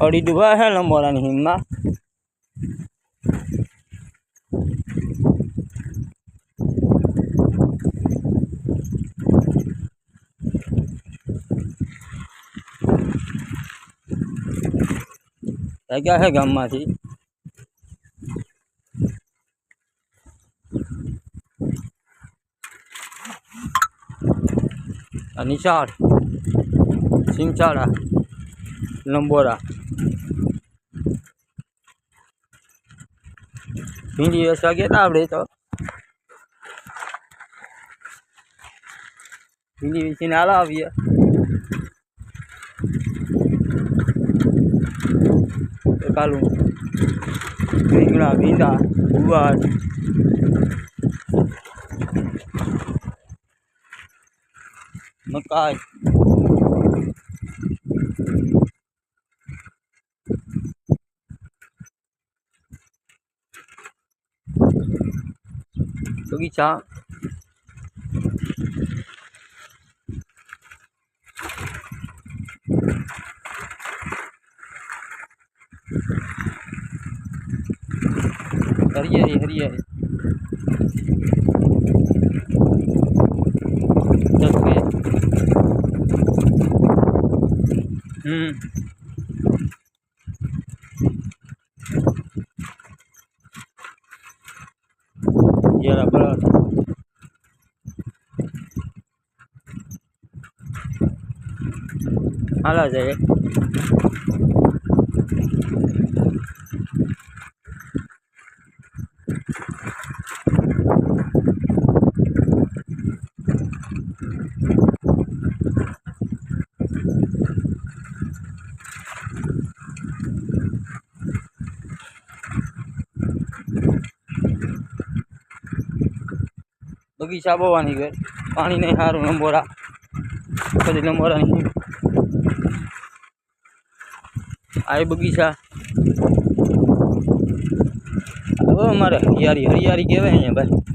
અડી ડૂબા છે લંબોરાની હિમમાં ગયા છે ગામમાંથી નિશાળ સિંચાળા લંબોરા ભીંડી વેચવા ગયા હતા આપણે તો ભીંડી વેચીને હાલ આવીએ કાલું રીંગણા ભીંડા ગુવાર મકાઈ બગીચા હરિયાળી હરિયાળી બરાબર હાલા જાય બગીચા બોવાની ગઈ પાણી નહીં સારું લંબોરા પછી લંબોરા નહીં આ બગીચા હવે અમારે હરિયાળી હરિયાળી કહેવાય અહીંયા ભાઈ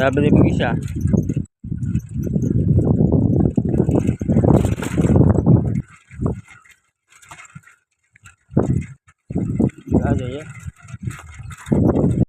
આ બધી બગીચા